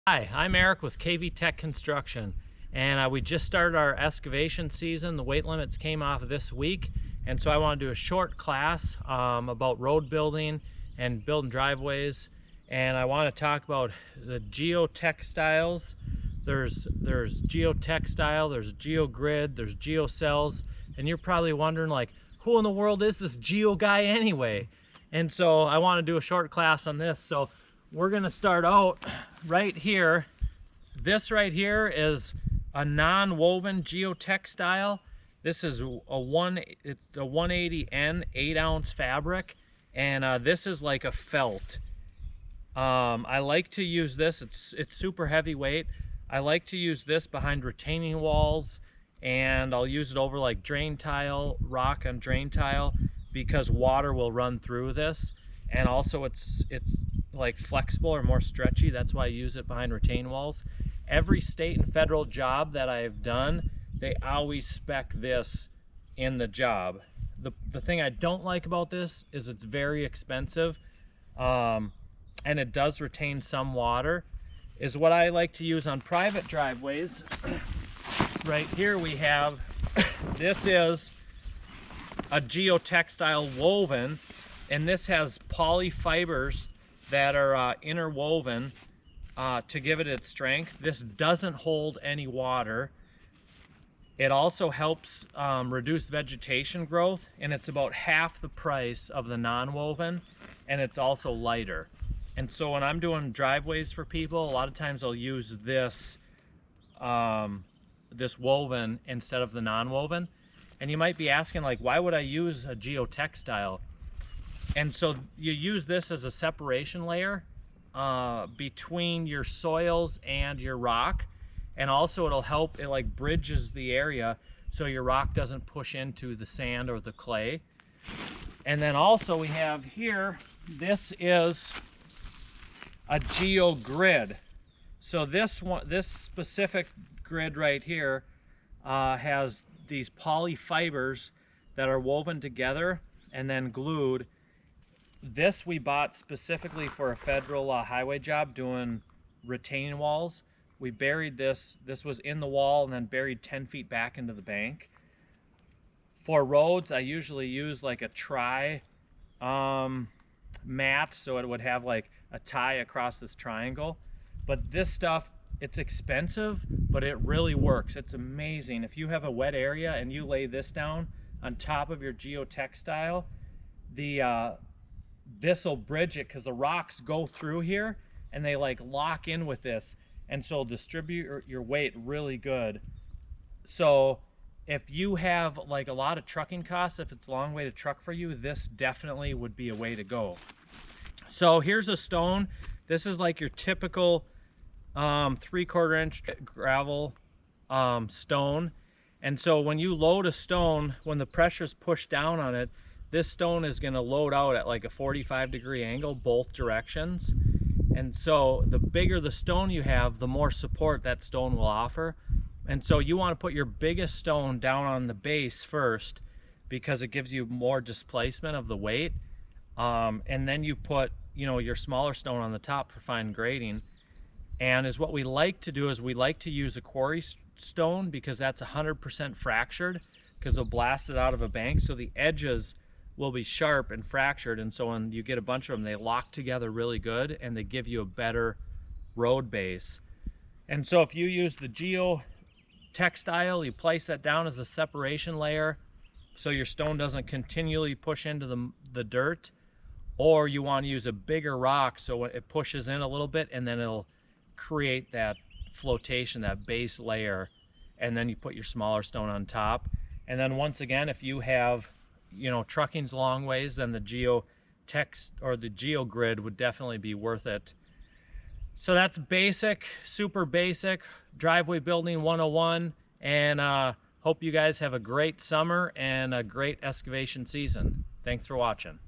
Hi, I'm Eric with KV Tech Construction, and we just started our excavation season. The weight limits came off this week, and so I want to do a short class about road building and building driveways. And I want to talk about the geotextiles. There's geotextile, there's geogrid, there's geocells, and you're probably wondering, like, who in the world is this geo guy anyway? And so I want to do a short class on this. So we're going to start out right here. This right here is a non-woven geotextile. This is it's a 180N 8-ounce fabric, and this is like a felt. I like to use this. It's super heavyweight. I like to use this behind retaining walls, and I'll use it over like drain tile, rock on drain tile, because water will run through this. And also it's like flexible or more stretchy. That's why I use it behind retaining walls. Every state and federal job that I've done, they always spec this in the job. The thing I don't like about this is it's very expensive, and it does retain some water. Is what I like to use on private driveways. Right here we have, this is a geotextile woven, and this has poly fibers that are interwoven to give it its strength. This doesn't hold any water. It also helps reduce vegetation growth, and it's about half the price of the non-woven, and it's also lighter. And so when I'm doing driveways for people, a lot of times I'll use this this woven instead of the non-woven. And you might be asking, like, why would I use a geotextile? And so you use this as a separation layer between your soils and your rock. And also it'll help, it like bridges the area so your rock doesn't push into the sand or the clay. And then also we have here, this is a geogrid. So this specific grid right here has these poly fibers that are woven together and then glued. This we bought specifically for a federal highway job doing retaining walls. We buried this was in the wall and then buried 10 feet back into the bank. For roads, I usually use like a tri mat, so it would have like a tie across this triangle. But this stuff, it's expensive, but it really works. It's amazing. If you have a wet area and you lay this down on top of your geotextile, this will bridge it, because the rocks go through here and they like lock in with this, and so distribute your weight really good. So if you have like a lot of trucking costs, if it's a long way to truck for you, this definitely would be a way to go. So here's a stone. This is like your typical 3/4 inch gravel stone. And so when you load a stone, when the pressure's pushed down on it, this stone is going to load out at like a 45-degree angle both directions. And so the bigger the stone you have, the more support that stone will offer. And so you want to put your biggest stone down on the base first, because it gives you more displacement of the weight. And then you put, your smaller stone on the top for fine grading. And is what we like to do is we like to use a quarry stone, because that's 100% fractured, because they'll blast it out of a bank. So the edges will be sharp and fractured, and so when you get a bunch of them, they lock together really good and they give you a better road base. And so if you use the geotextile, you place that down as a separation layer so your stone doesn't continually push into the dirt, or you want to use a bigger rock so it pushes in a little bit and then it'll create that flotation, that base layer, and then you put your smaller stone on top. And then once again, if you have trucking's a long ways, then the geotex or the geogrid would definitely be worth it. So that's basic, super basic driveway building 101, and hope you guys have a great summer and a great excavation season. Thanks for watching.